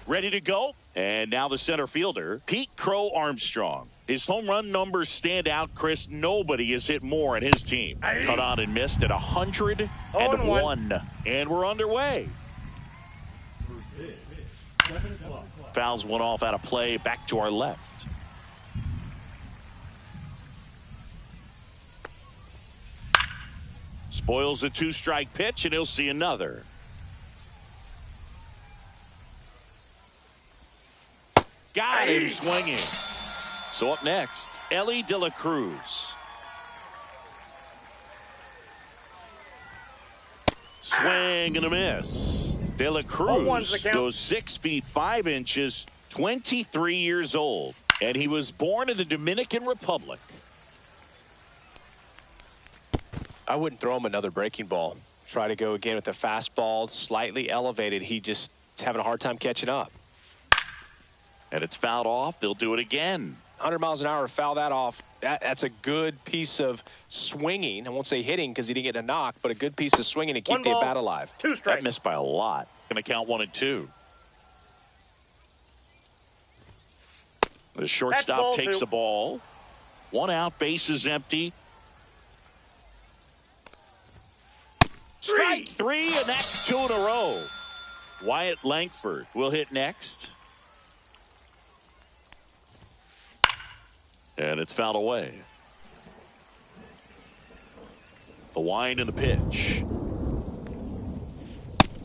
ready to go. And now the center fielder, Pete Crow Armstrong. His home run numbers stand out, Chris. Nobody has hit more in his team. Cut on and missed at 101. And we're underway. Fouls one off out of play, back to our left. Spoils the 2-strike pitch, and he'll see another. Got him swinging. So up next, Elly De La Cruz. Swing and a miss. De La Cruz goes 6 feet 5 inches, 23 years old, and he was born in the Dominican Republic. I wouldn't throw him another breaking ball. Try to go again with the fastball, slightly elevated. He just is having a hard time catching up. And it's fouled off. They'll do it again. 100 miles an hour, foul that off. That's a good piece of swinging. I won't say hitting because he didn't get a knock, but a good piece of swinging to keep the at-bat alive. 2 strikes. That missed by a lot. Going to count 1 and 2. The shortstop takes the ball. 1 out, base is empty. Strike 3, and that's 2 in a row. Wyatt Langford will hit next. And it's fouled away. The wind and the pitch.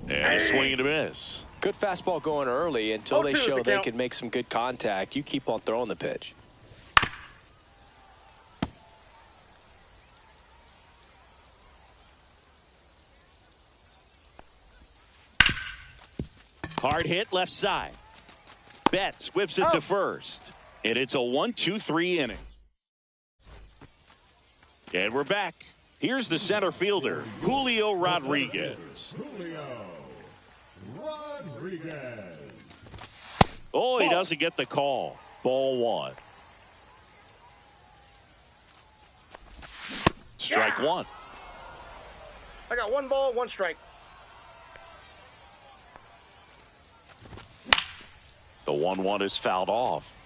And a swing and a miss. Good fastball going early until they show they can make some good contact. You keep on throwing the pitch. Hard hit left side. Betts whips it to first. And it's a 1-2-3 inning. And we're back. Here's the center fielder, Julio Rodriguez. Oh, he doesn't get the call. Ball 1. Strike 1. I got 1 ball, 1 strike. The 1-1 is fouled off.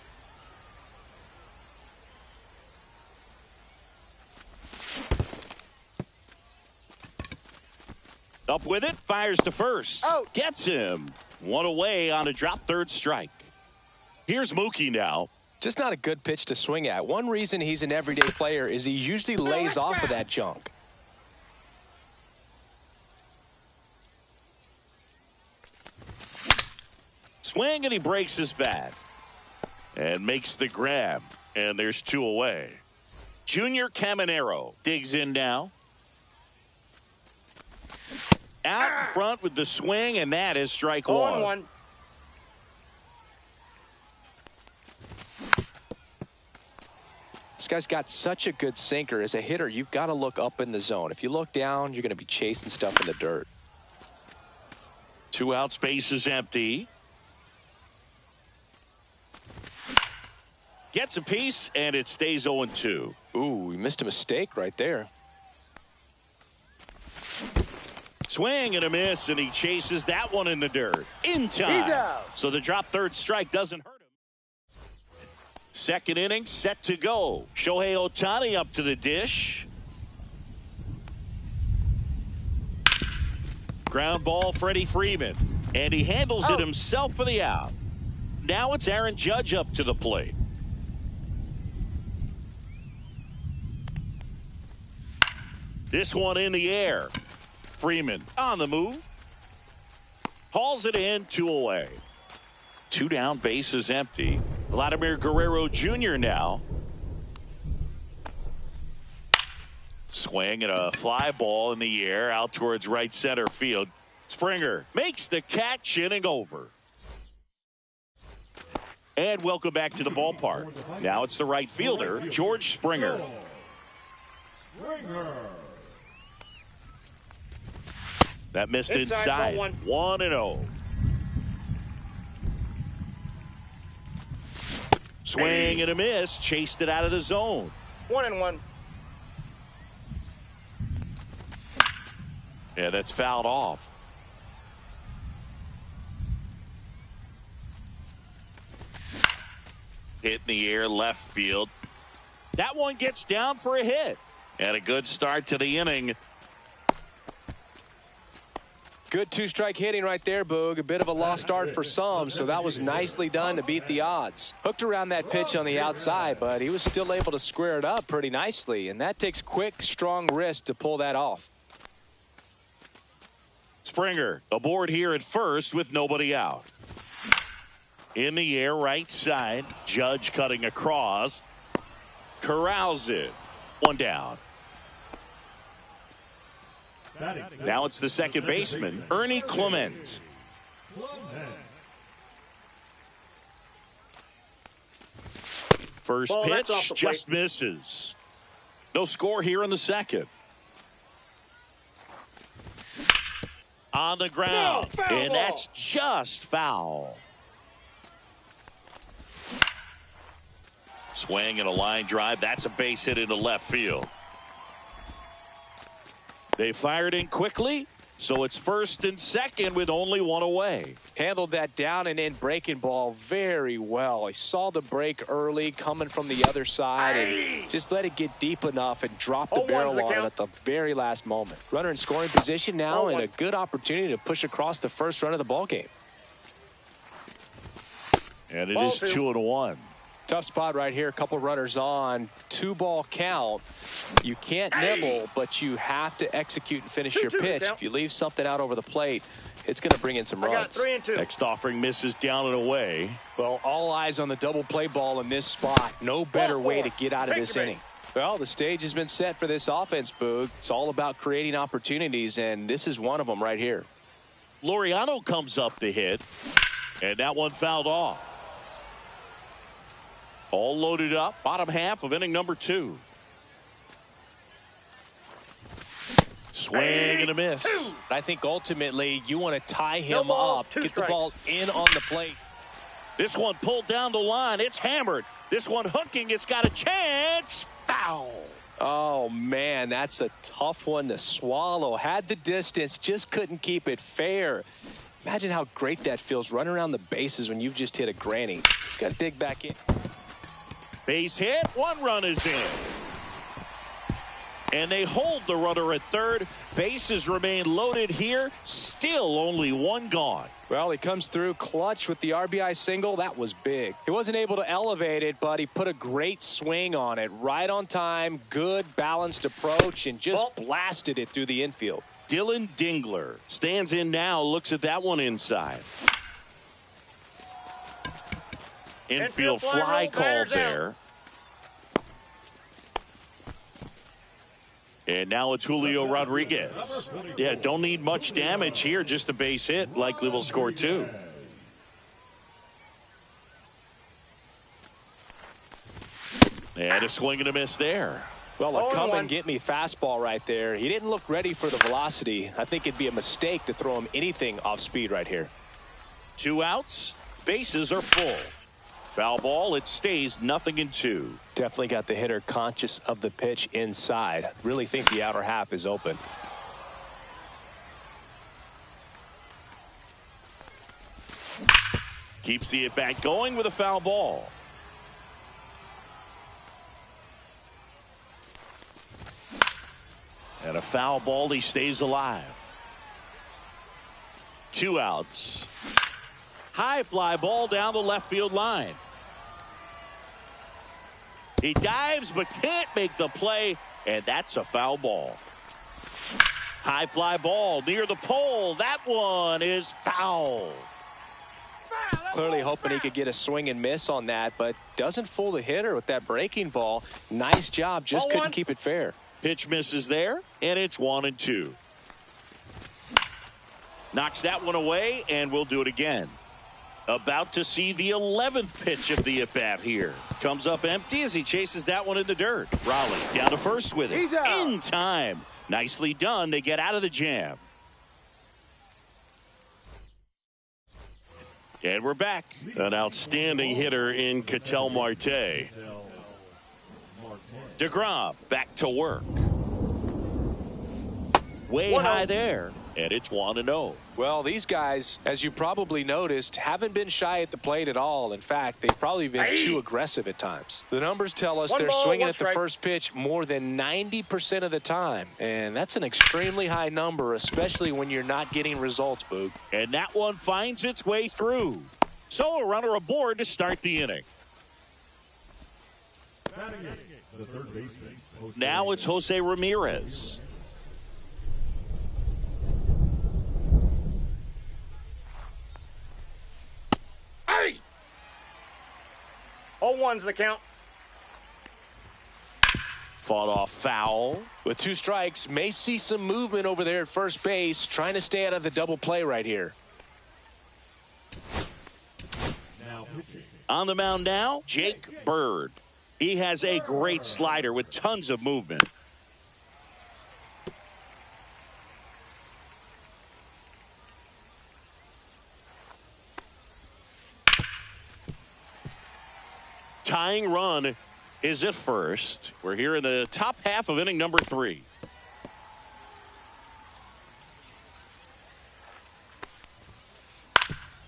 Up with it, fires to first. Gets him. 1 away on a drop, 3rd strike. Here's Mookie now. Just not a good pitch to swing at. One reason he's an everyday player is he usually lays off of that junk. Swing, and he breaks his bat. And makes the grab. And there's 2 away. Junior Caminero digs in now. Out in front with the swing, and that is strike 1. This guy's got such a good sinker. As a hitter, you've got to look up in the zone. If you look down, you're going to be chasing stuff in the dirt. 2 outs, base is empty. Gets a piece, and it stays 0-2. Ooh, he missed a mistake right there. Swing and a miss, and he chases that one in the dirt. In time. He's out. So the drop 3rd strike doesn't hurt him. 2nd inning set to go. Shohei Ohtani up to the dish. Ground ball, Freddie Freeman. And he handles it himself for the out. Now it's Aaron Judge up to the plate. This one in the air. Freeman on the move. Hauls it in, 2 away. 2 down, base is empty. Vladimir Guerrero Jr. now. Swing and a fly ball in the air out towards right center field. Springer makes the catch, inning over. And welcome back to the ballpark. Now it's the right fielder, George Springer. That missed inside. 1-0. Swing and a miss. Chased it out of the zone. 1-1. Yeah, that's fouled off. Hit in the air, left field. That one gets down for a hit. And a good start to the inning. Good two-strike hitting right there, Boog. A bit of a lost start for some, so that was nicely done to beat the odds. Hooked around that pitch on the outside, but he was still able to square it up pretty nicely, and that takes quick, strong wrist to pull that off. Springer aboard here at first with nobody out. In the air, right side. Judge cutting across. Corrals it. One down. Now it's the second baseman, Ernie Clement. First pitch just misses. No score here in the second. On the ground, and that's just foul. Swing and a line drive. That's a base hit into left field. They fired in quickly, so it's first and second with only one away. Handled that down and in breaking ball very well. He saw the break early coming from the other side and just let it get deep enough and drop the barrel on it at the very last moment. Runner in scoring position now and a good opportunity to push across the first run of the ball game. And it is 2-1. Tough spot right here. A couple runners on. 2-ball count. You can't nibble, but you have to execute and finish your pitch. If you leave something out over the plate, it's going to bring in some runs. Next offering misses down and away. Well, all eyes on the double play ball in this spot. No better way to get out of this inning. Well, the stage has been set for this offense, Boog. It's all about creating opportunities, and this is one of them right here. Laureano comes up to hit, and that one fouled off. All loaded up, bottom half of inning number 2. Swing and a miss. I think ultimately you want to tie him up, get the ball in on the plate. This one pulled down the line. It's hammered. This one hooking. It's got a chance. Foul. Oh, man, that's a tough one to swallow. Had the distance, just couldn't keep it fair. Imagine how great that feels running around the bases when you've just hit a granny. Just got to dig back in. Base hit. One run is in. And they hold the runner at third. Bases remain loaded here. Still only one gone. Well, he comes through clutch with the RBI single. That was big. He wasn't able to elevate it, but he put a great swing on it. Right on time, good balanced approach, and just blasted it through the infield. Dylan Dingler stands in now, looks at that one inside. Infield fly called there. And now it's Julio Rodriguez. Yeah, don't need much damage here, just a base hit. Likely will score 2. And a swing and a miss there. Well, a come and get me fastball right there. He didn't look ready for the velocity. I think it'd be a mistake to throw him anything off speed right here. 2 outs. Bases are full. Foul ball. It stays 0-2. Definitely got the hitter conscious of the pitch inside. Really think the outer half is open. Keeps the at-bat going with a foul ball. And a foul ball. He stays alive. 2 outs. High fly ball down the left field line. He dives but can't make the play, and that's a foul ball. High fly ball near the pole. That one is foul. Clearly hoping he could get a swing and miss on that, but doesn't fool the hitter with that breaking ball. Nice job, just couldn't keep it fair. Pitch misses there, and it's 1-2. Knocks that one away, and we'll do it again. About to see the 11th pitch of the at-bat here. Comes up empty as he chases that one in the dirt. Raleigh down to first with it. In time. Nicely done. They get out of the jam. And we're back. An outstanding hitter in Ketel Marte. DeGrom back to work. Way high there. and it's 1-0. Well, these guys, as you probably noticed, haven't been shy at the plate at all. In fact, they've probably been too aggressive at times. The numbers tell us they're swinging at the first pitch more than 90% of the time, and that's an extremely high number, especially when you're not getting results, Boog. And that one finds its way through. So a runner aboard to start the inning. Now it's Jose Ramirez. Hey! 0-1's the count. Fought off foul. With 2 strikes, may see some movement over there at first base, trying to stay out of the double play right here. On the mound now, Jake Bird. He has a great slider with tons of movement. Tying run is at first. We're here in the top half of inning number 3.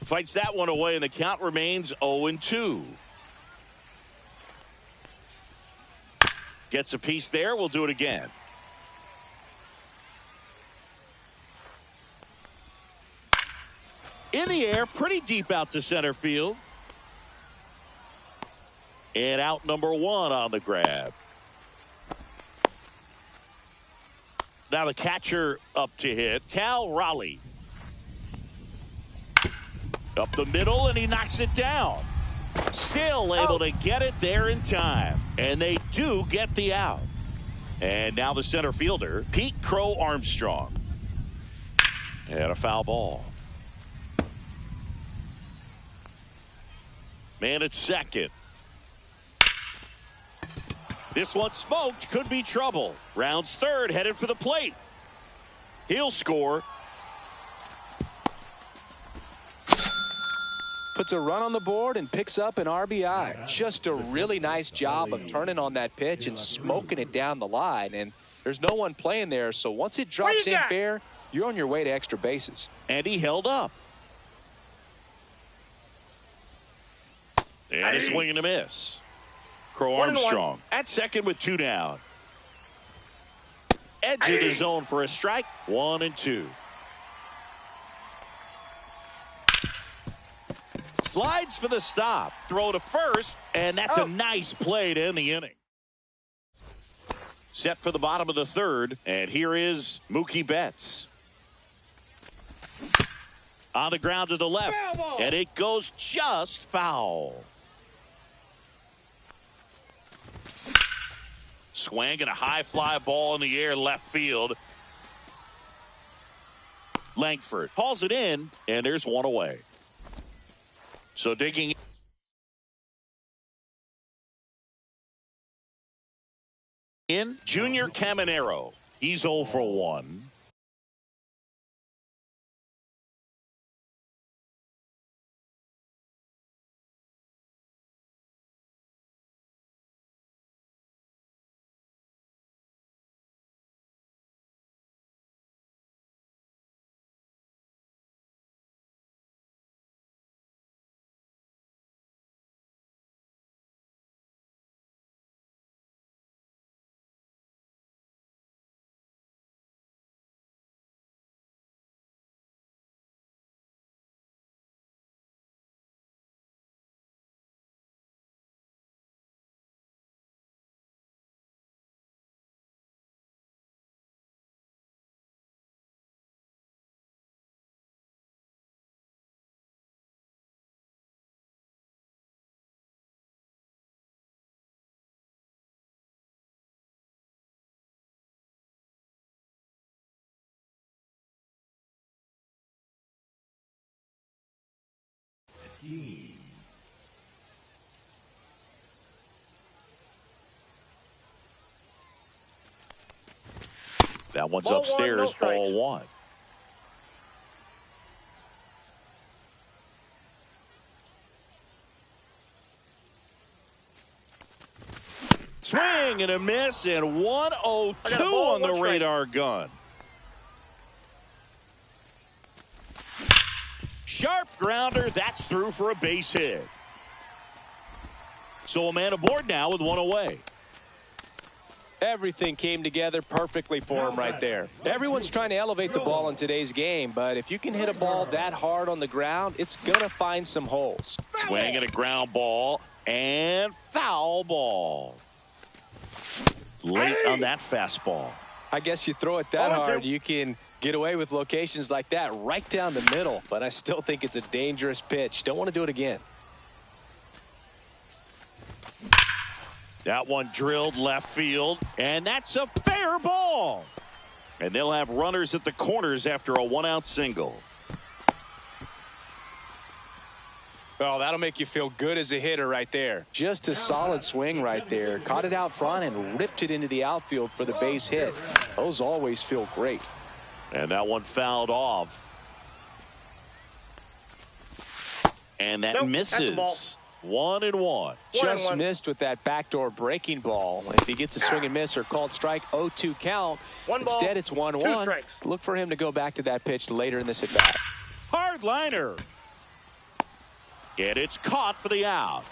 Fights that one away, and the count remains 0-2. Gets a piece there. We'll do it again. In the air, pretty deep out to center field. And out number 1 on the grab. Now the catcher up to hit, Cal Raleigh. Up the middle, and he knocks it down. Still able to get it there in time. And they do get the out. And now the center fielder, Pete Crow Armstrong. And a foul ball. Man at second. This one smoked, could be trouble. Rounds third, headed for the plate. He'll score. Puts a run on the board and picks up an RBI. Just a really nice job of turning on that pitch and smoking it down the line. And there's no one playing there, so once it drops in fair, you're on your way to extra bases. And he held up. And a swing and a miss. Crow Armstrong at second with 2 down. Edge of the zone for a strike. 1-2. Slides for the stop. Throw to first, and that's a nice play to end the inning. Set for the bottom of the third, and here is Mookie Betts. On the ground to the left, and it goes just foul. Swing and a high fly ball in the air left field. Langford hauls it in, and there's one away. So digging in, Junior Caminero. He's 0 for 1. That one's Ball upstairs, one, no ball 1. Swing and a miss, and 1-0-2 on the radar gun. left grounder. That's through for a base hit. So a man aboard now with one away. Everything came together perfectly for him right there. Everyone's trying to elevate the ball in today's game, but if you can hit a ball that hard on the ground, it's going to find some holes. Swing and a ground ball and foul ball. Late on that fastball. I guess you throw it that hard, you can get away with locations like that right down the middle, but I still think it's a dangerous pitch. Don't want to do it again. That one drilled left field, and that's a fair ball. And they'll have runners at the corners after a one-out single. Oh, that'll make you feel good as a hitter right there. Just a solid swing right there. Caught it out front and ripped it into the outfield for the base hit. Those always feel great. And that one fouled off. And that misses. 1-1. Just missed with that backdoor breaking ball. If he gets a swing and miss or called strike, 0-2 count. Instead, it's 1-1. Look for him to go back to that pitch later in this at bat. Hard liner. And it's caught for the out.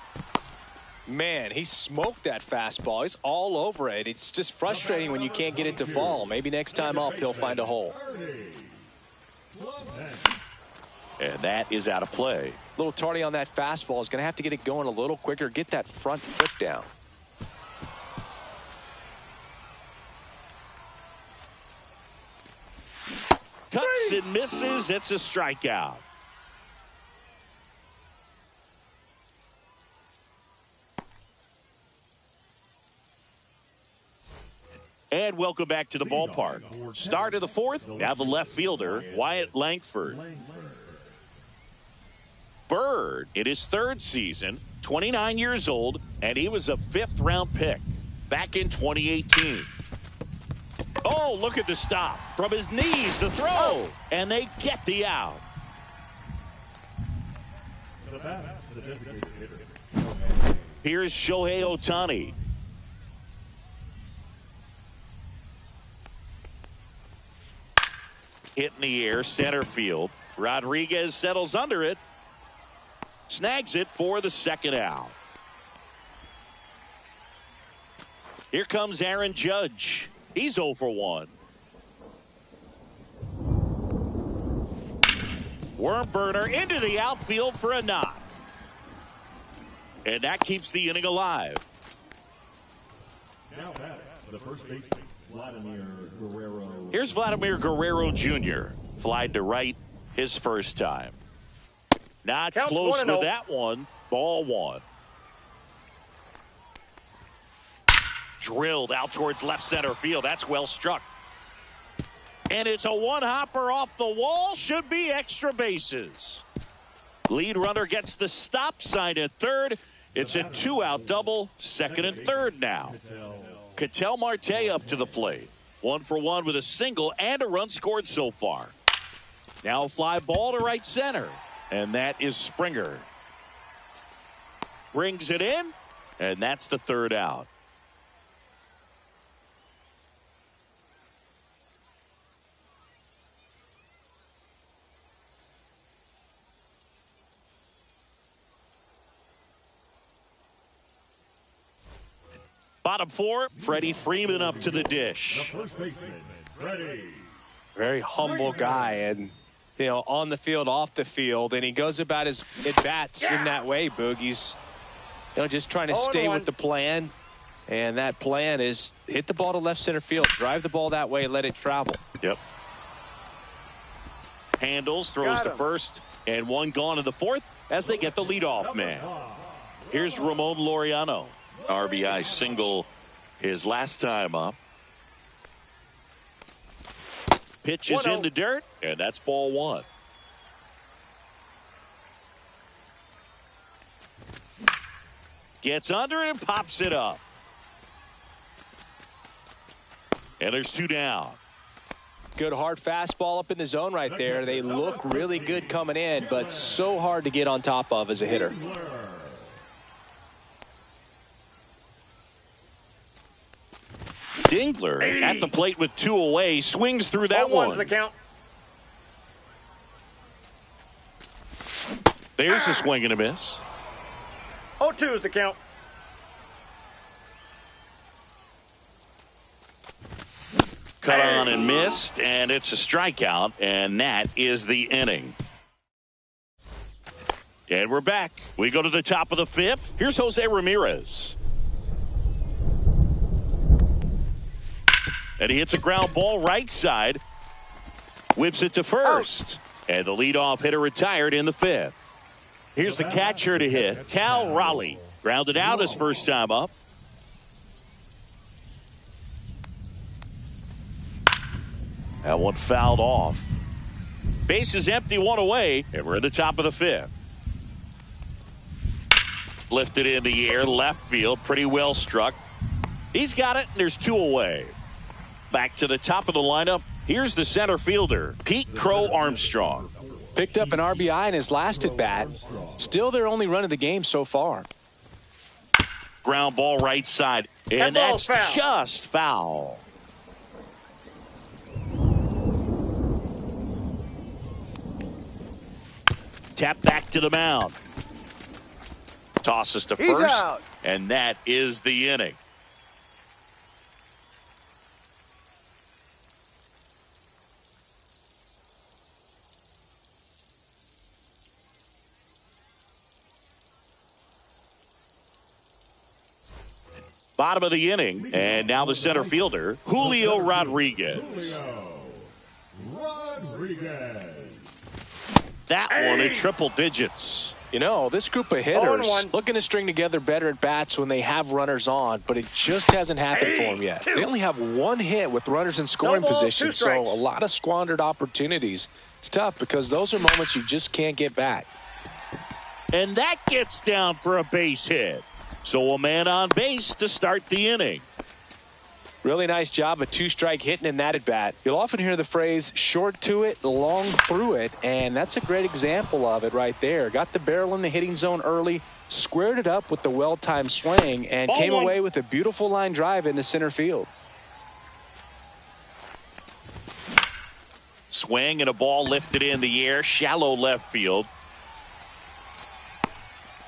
Man, he smoked that fastball. He's all over it. It's just frustrating when you can't get it to fall. Maybe next time up, he'll find a hole. And that is out of play. A little tardy on that fastball. Is going to have to get it going a little quicker. Get that front foot down. Cuts and misses. It's a strikeout. And welcome back to the ballpark. Start of the fourth. Now the left fielder, Wyatt Langford. Bird in his third season, 29 years old, and he was a fifth-round pick back in 2018. Oh, look at the stop. From his knees, the throw. And they get the out. Here's Shohei Ohtani. Hit in the air, center field. Rodriguez settles under it. Snags it for the second out. Here comes Aaron Judge. He's 0 for 1. Worm burner into the outfield for a knock. And that keeps the inning alive. Now back, the first baseman, Vladimir Guerrero. Here's Vladimir Guerrero Jr. Flied to right his first time. Not close with that one. Ball one. Drilled out towards left center field. That's well struck. And it's a one-hopper off the wall. Should be extra bases. Lead runner gets the stop sign at third. It's a two-out double. Second and third now. Ketel Marte up to the plate. 1 for 1 with a single and a run scored so far. Now a fly ball to right center. And that is Springer. Brings it in, and that's the third out. Bottom four, Freddie Freeman up to the dish. The first baseman, Freddie. Very humble guy, and you know, on the field, off the field, and he goes about his at-bats in that way, Boog. He's, you know, just trying to stay with the plan, and that plan is hit the ball to left center field, drive the ball that way, let it travel. Yep. Handles, throws to first, and one gone in the fourth as they get the leadoff man. Here's Ramon Laureano. RBI single his last time up. Pitch is in the dirt, and that's ball one. Gets under it and pops it up. And there's two down. Good hard fastball up in the zone right there. They look really good coming in, but so hard to get on top of as a hitter. Dingler at the plate with two away, swings through that one. The count. There's the swing and a miss. 0-2 is the count. Cut on and missed, and it's a strikeout, and that is the inning. And we're back. We go to the top of the fifth. Here's Jose Ramirez. And he hits a ground ball right side. Whips it to first. And the leadoff hitter retired in the fifth. Here's the catcher to hit. Cal Raleigh. Grounded out his first time up. That one fouled off. Base is empty, one away, and we're at the top of the fifth. Lifted in the air, left field, pretty well struck. He's got it, and there's two away. Back to the top of the lineup. Here's the center fielder, Pete Crow Armstrong. Picked up an RBI in his last at bat. Still their only run of the game so far. Ground ball right side, and that's foul. just foul. Tap back to the mound. Tosses to first, out. and that is the inning. Bottom of the inning, and now the center fielder, Julio Rodriguez. That one in triple digits. You know, this group of hitters 0-1. looking to string together better at bats when they have runners on, but it just hasn't happened for them yet. They only have one hit with runners in scoring No balls, position, 2 so strikes. a lot of squandered opportunities. It's tough because those are moments you just can't get back. And that gets down for a base hit. So a man on base to start the inning. Really nice job of 2-strike hitting in that at bat. You'll often hear the phrase short to it, long through it, and that's a great example of it right there. Got the barrel in the hitting zone early, squared it up with the well-timed swing, and Ball came one. away with a beautiful line drive into center field. Swing and a ball lifted in the air, shallow left field.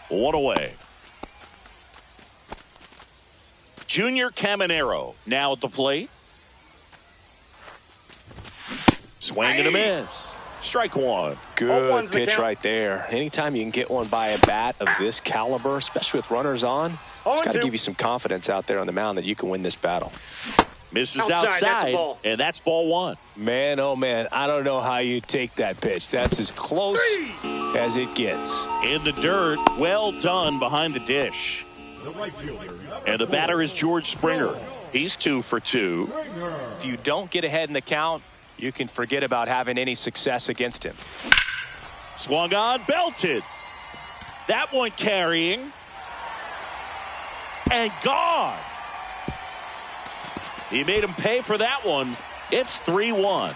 One away. Junior Caminero now at the plate. Swing and a miss. Strike one. Good 0-1's the pitch count. right there. Anytime you can get one by a bat of this caliber, especially with runners on, it's got to 0-2. give you some confidence out there on the mound that you can win this battle. Misses Outside, that's a outside, ball. and that's ball one. Man, oh man, I don't know how you take that pitch. That's as close as it gets. In the dirt, well done behind the dish. And the batter is George Springer. He's 2 for 2. If you don't get ahead in the count, you can forget about having any success against him. Swung on, belted. That one carrying. And gone. He made him pay for that one. It's 3-1.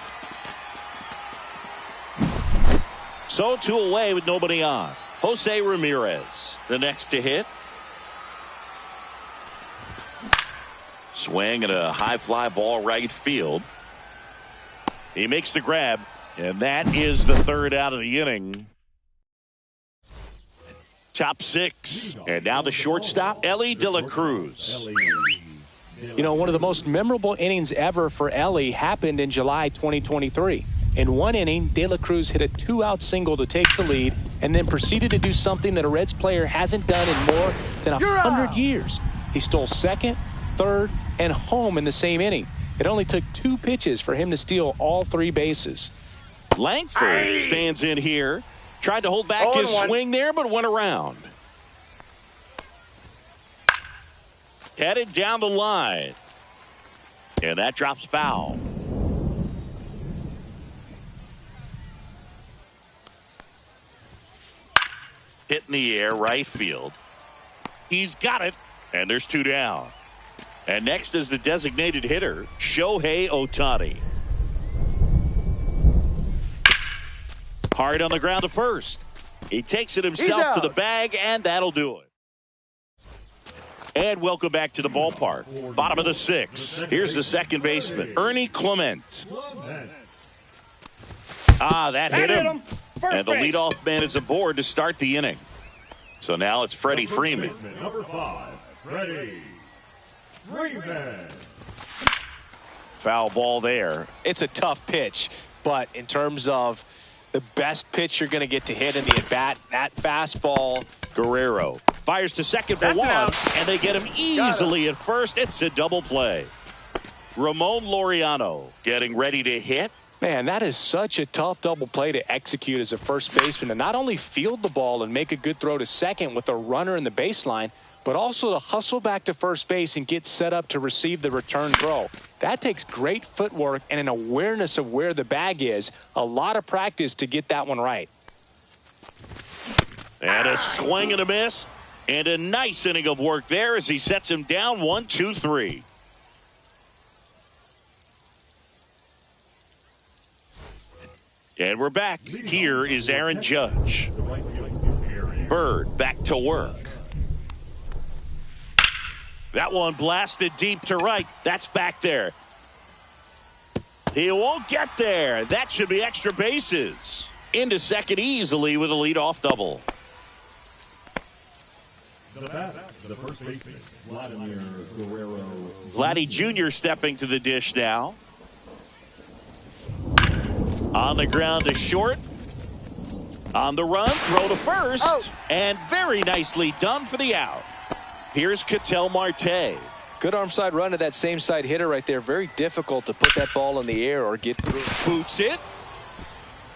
So 2 away with nobody on. Jose Ramirez, the next to hit. Swing and a high fly ball right field. He makes the grab, and that is the third out of the inning. Top 6, and now the shortstop, Elly De La Cruz. You know, one of the most memorable innings ever for Elly happened in July 2023. In one inning, De La Cruz hit a 2-out single to take the lead and then proceeded to do something that a Reds player hasn't done in more than 100 years. He stole second, third, and home in the same inning. It only took 2 pitches for him to steal all 3 bases. Langford stands in here. Tried to hold back his 0-1. swing there, but went around. Headed down the line. And that drops foul. Hit in the air, right field. He's got it, and there's 2 down. And next is the designated hitter, Shohei Ohtani. Hard on the ground to first. He takes it himself to the bag, and that'll do it. And welcome back to the ballpark. Bottom of the 6th. Here's the second baseman, Ernie Clement. That hit him. And the base. leadoff man is aboard to start the inning. So now it's Freddie Freeman. Baseman, number 5, Freddie Freeman. Foul ball there. It's a tough pitch, but in terms of the best pitch you're going to get to hit in the at-bat, that fastball. Guerrero fires to second for That's one, out. and they get him easily at first. It's a double play. Ramon Laureano getting ready to hit. Man, that is such a tough double play to execute as a first baseman, to not only field the ball and make a good throw to second with a runner in the baseline, but also to hustle back to first base and get set up to receive the return throw. That takes great footwork and an awareness of where the bag is. A lot of practice to get that one right. And a swing and a miss. And a nice inning of work there as he sets him down 1-2-3. And we're back. Here is Aaron Judge. Bird back to work. That one blasted deep to right. That's back there. He won't get there. That should be extra bases. Into second easily with a leadoff double. The bat, the first baseman, Vladimir Guerrero. Vladdy Jr. stepping to the dish now. On the ground to short. On the run, throw to first. Oh. And very nicely done for the out. Here's Ketel Marte. Good arm side run to that same side hitter right there. Very difficult to put that ball in the air or get through. Boots it.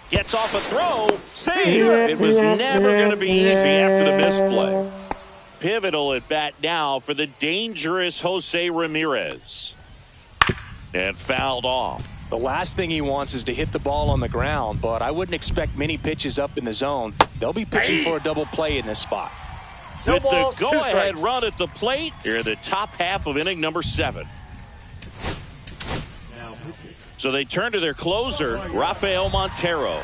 Gets off a throw. Save. It was never going to be easy after the misplay. Pivotal at bat now for the dangerous Jose Ramirez. And fouled off. The last thing he wants is to hit the ball on the ground, but I wouldn't expect many pitches up in the zone. They'll be pitching for a double play in this spot. No With balls, the 2 go-ahead strikes. run at the plate, here in the top half of inning number 7. Now pitching. So they turn to their closer, Rafael Montero.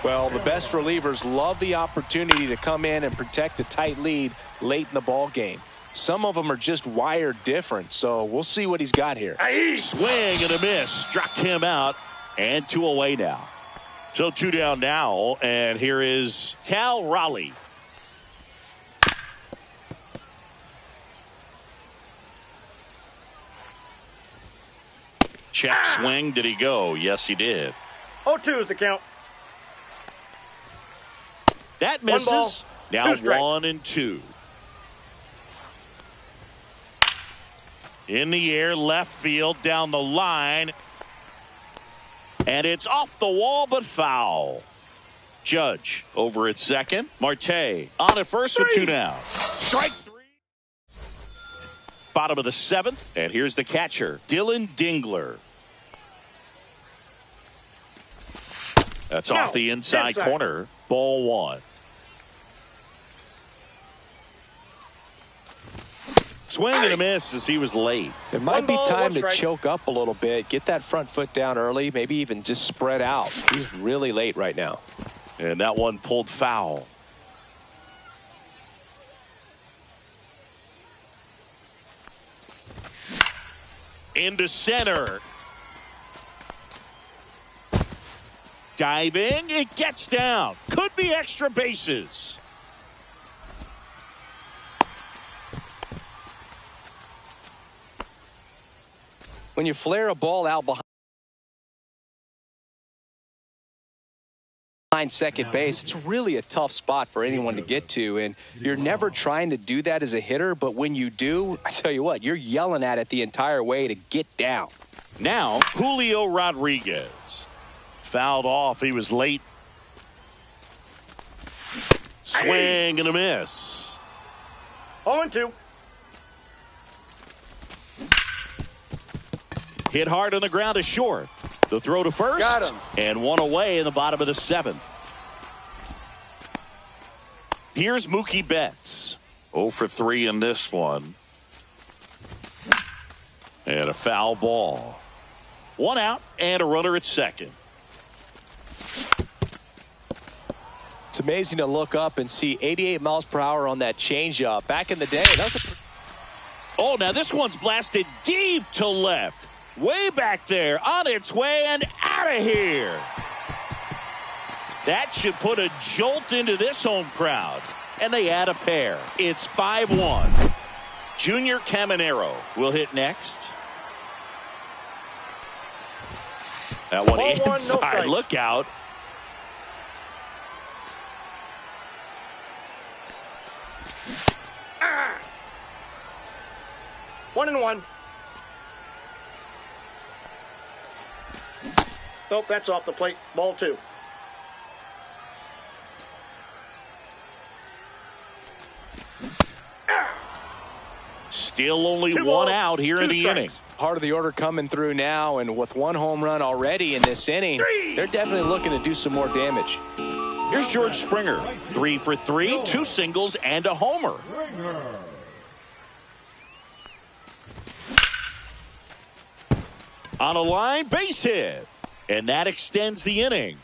Well, the best relievers love the opportunity to come in and protect a tight lead late in the ball game. Some of them are just wired different, so we'll see what he's got here. Swing and a miss. Struck him out. And 2 away now. So 2 down now. And here is Cal Raleigh. Check swing. Did he go? Yes, he did. 0-2 is the count. That One ball, misses. Now 2 strikes. 1-2. In the air, left field, down the line. And it's off the wall, but foul. Judge over at second. Marte on at first with 2 down. Strike 3. Bottom of the 7th. And here's the catcher, Dylan Dingler. That's off the inside corner. Ball 1. Swing and a miss as he was late. It might One be ball, time one to strike. choke up a little bit, get that front foot down early, maybe even just spread out. He's really late right now. And that one pulled foul. Into center. Diving. It gets down. Could be extra bases. When you flare a ball out behind second base, it's really a tough spot for anyone to get to, and you're never trying to do that as a hitter, but when you do, I tell you what, you're yelling at it the entire way to get down. Now, Julio Rodriguez. Fouled off. He was late. Swing and a miss. 0-2. Hit hard on the ground to short. The throw to first. Got him. And 1 away in the bottom of the 7th. Here's Mookie Betts. 0 for 3 in this one. And a foul ball. 1 out and a runner at second. It's amazing to look up and see 88 miles per hour on that changeup. Back in the day, that was a... Oh, now this one's blasted deep to left. Way back there, on its way and out of here. That should put a jolt into this home crowd. And they add a pair. It's 5-1. Junior Caminero will hit next. That one inside. No, look out. Ah. 1-1. Nope, that's off the plate. Ball 2. Still only one out here in the inning. Heart of the order coming through now, and with one home run already in this inning, they're definitely looking to do some more damage. Here's George Springer. 3 for 3, 2 singles, and a homer. On a line, base hit. And that extends the inning.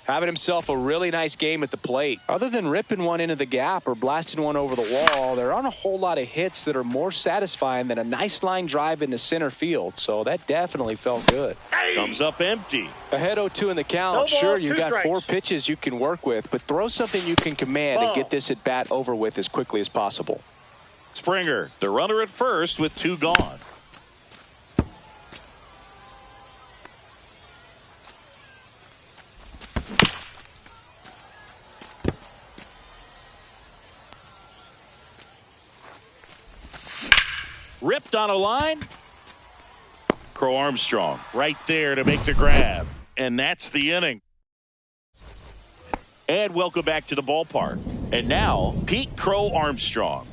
Having himself a really nice game at the plate. Other than ripping one into the gap or blasting one over the wall, there aren't a whole lot of hits that are more satisfying than a nice line drive into center field. So that definitely felt good. Comes up empty. Ahead 0-2 in the count. No sure, balls, you've got strikes. 4 pitches you can work with, but throw something you can command and get this at bat over with as quickly as possible. Springer, the runner at first with 2 gone. Ripped on a line. Crow Armstrong right there to make the grab. And that's the inning. And welcome back to the ballpark. And now, Pete Crow Armstrong.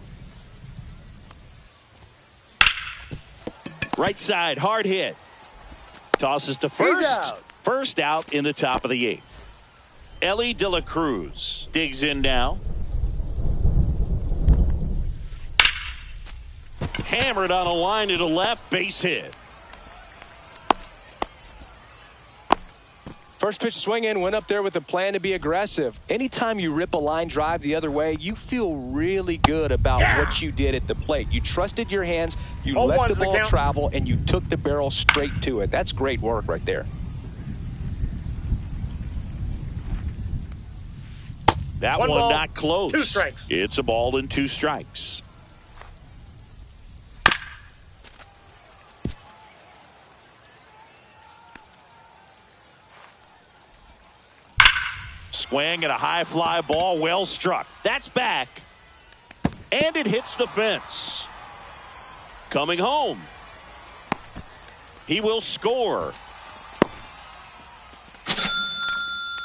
Right side, hard hit. Tosses to first. Out. First out in the top of the 8th. Ellie De La Cruz digs in now. Hammered on a line to the left, base hit. First pitch swinging, went up there with a plan to be aggressive. Anytime you rip a line drive the other way, you feel really good about what you did at the plate. You trusted your hands, you let the ball travel, and you took the barrel straight to it. That's great work right there. That one ball, not close. 2 strikes. It's a ball and 2 strikes. Swing and a high fly ball, well struck. That's back. And it hits the fence. Coming home. He will score.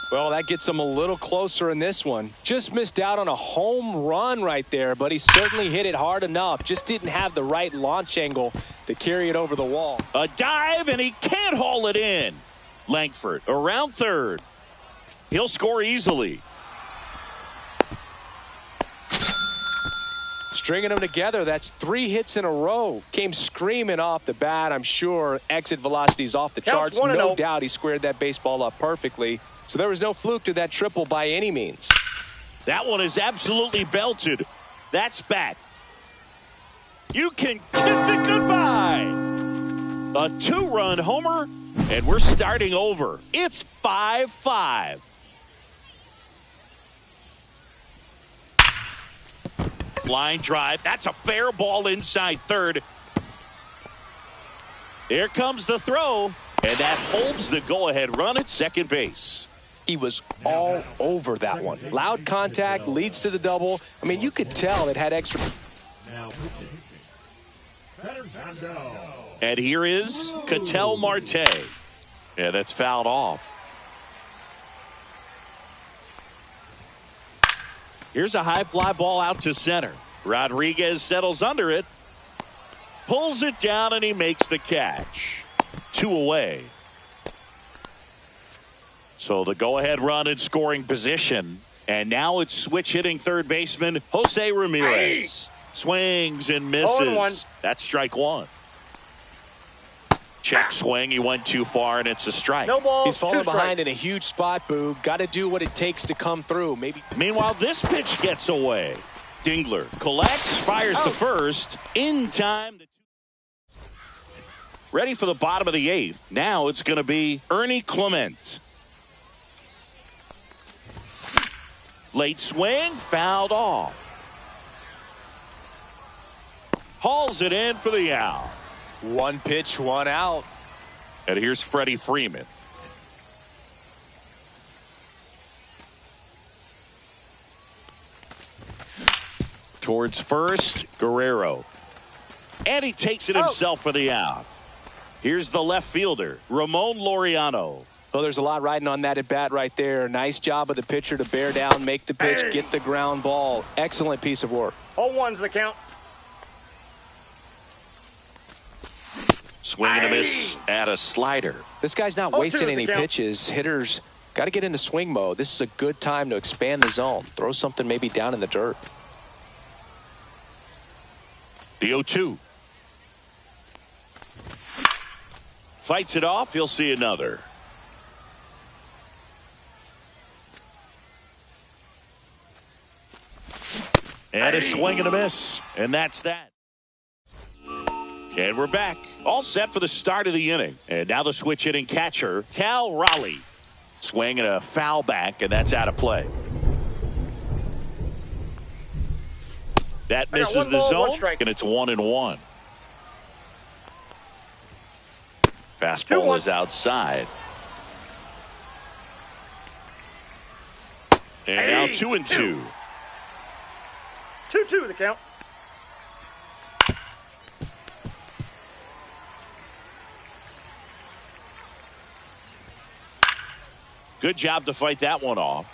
Well, that gets him a little closer in this one. Just missed out on a home run right there, but he certainly hit it hard enough. Just didn't have the right launch angle to carry it over the wall. A dive, and he can't haul it in. Langford around third. He'll score easily. Stringing them together, that's 3 hits in a row. Came screaming off the bat, I'm sure. Exit velocity's off the charts. No doubt he squared that baseball up perfectly. So there was no fluke to that triple by any means. That one is absolutely belted. That's back. You can kiss it goodbye. A 2-run homer, and we're starting over. It's 5-5. Line drive. That's a fair ball inside third. Here comes the throw, and that holds the go-ahead run at second base. He was all over that one. Loud contact leads to the double. I mean, you could tell it had extra. And here is Ketel Marte. Yeah, that's fouled off. Here's a high fly ball out to center. Rodriguez settles under it. Pulls it down, and he makes the catch. 2 away. So the go-ahead run in scoring position. And now it's switch hitting third baseman Jose Ramirez. Swings and misses. That's strike 1. Check swing. He went too far, and it's a strike. No balls, he's falling behind in a huge spot, Boog. Got to do what it takes to come through. Maybe. Meanwhile, this pitch gets away. Dingler collects, fires to first. In time. Ready for the bottom of the 8th. Now it's going to be Ernie Clement. Late swing, fouled off. Hauls it in for the out. One pitch, one out. And here's Freddie Freeman. Towards first, Guerrero. And he takes it himself for the out. Here's the left fielder, Ramon Laureano. Well, there's a lot riding on that at bat right there. Nice job of the pitcher to bear down, make the pitch, get the ground ball. Excellent piece of work. 0-1's the count. Swing and a miss at a slider. This guy's not 0-2 wasting at the any count. pitches. Hitters got to get into swing mode. This is a good time to expand the zone. Throw something maybe down in the dirt. The 0-2. Fights it off. He'll see another. And a swing and a miss. And that's that. And we're back. All set for the start of the inning. And now the switch hitting catcher, Cal Raleigh. Swing and a foul back, and that's out of play. That misses one the ball, zone, one strike. and it's 1-1. Fastball 2-1. is outside. And now 2-2. 2-2 the count. Good job to fight that one off.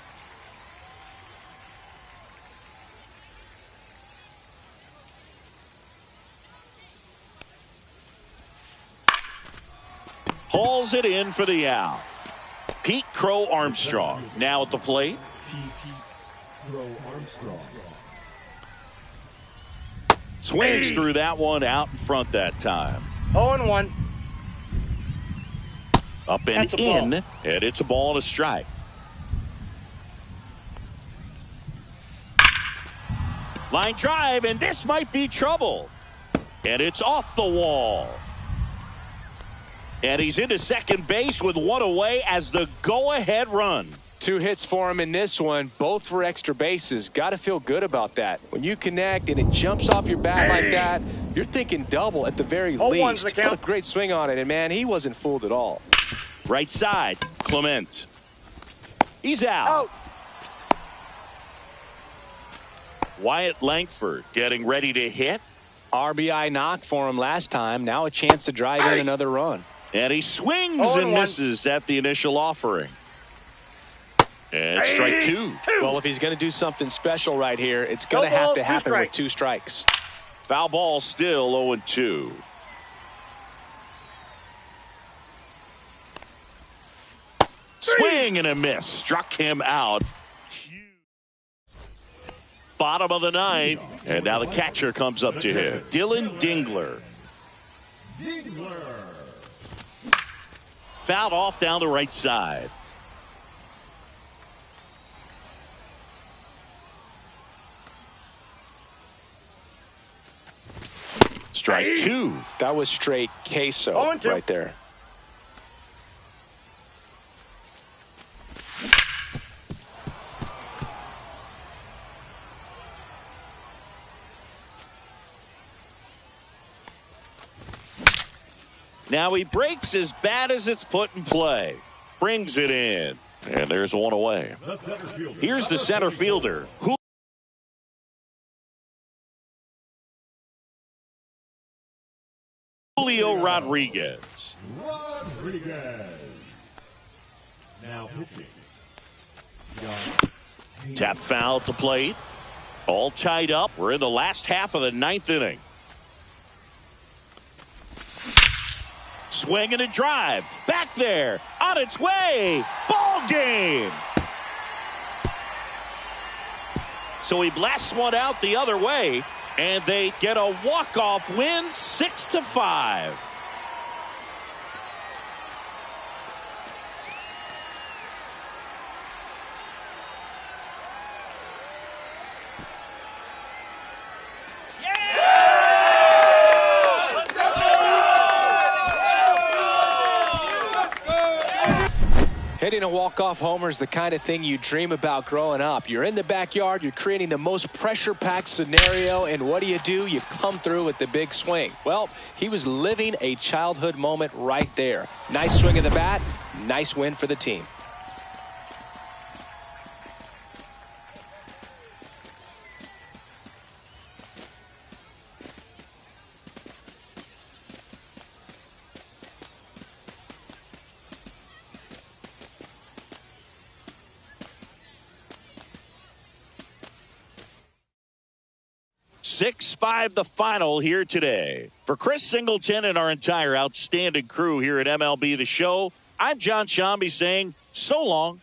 Hauls it in for the out. Pete Crow Armstrong now at the plate. Crow Armstrong. Swings through that one out in front that time. 0-1. Up and That's a ball. in, and it's a ball and a strike. Line drive, and this might be trouble. And it's off the wall. And he's into second base with one away as the go-ahead run. 2 hits for him in this one, both for extra bases. Got to feel good about that. When you connect and it jumps off your bat like that, you're thinking double at the very 0-1's least. the count. Put a great swing on it, and man, he wasn't fooled at all. Right side, Clement. He's out. Out. Wyatt Langford getting ready to hit. RBI knock for him last time. Now a chance to drive in another run. And he swings 0-1. and misses at the initial offering. And strike 2. Well, if he's going to do something special right here, it's going to No have ball, to 2 happen with strikes. 2 strikes. Foul ball still 0-2. Swing and a miss. Struck him out. Bottom of the 9th. And now the catcher comes up to him. Dylan Dingler. Fouled off down the right side. Strike 2. That was straight queso 0-2. right there. Now he breaks as bad as it's put in play. Brings it in. And there's one away. The center fielder. Here's the center fielder. Julio Rodriguez. Rodriguez. Now pitching. Tap foul at the plate. All tied up. We're in the last half of the 9th inning. Swing and a drive. Back there. On its way. Ball game. So he blasts one out the other way. And they get a walk-off win, 6-5. Hitting a walk-off homer is the kind of thing you dream about growing up. You're in the backyard, you're creating the most pressure-packed scenario, and what do? You come through with the big swing. Well, he was living a childhood moment right there. Nice swing of the bat, nice win for the team. Six-5 the final here today. For Chris Singleton and our entire outstanding crew here at MLB The Show, I'm John Shambi saying so long.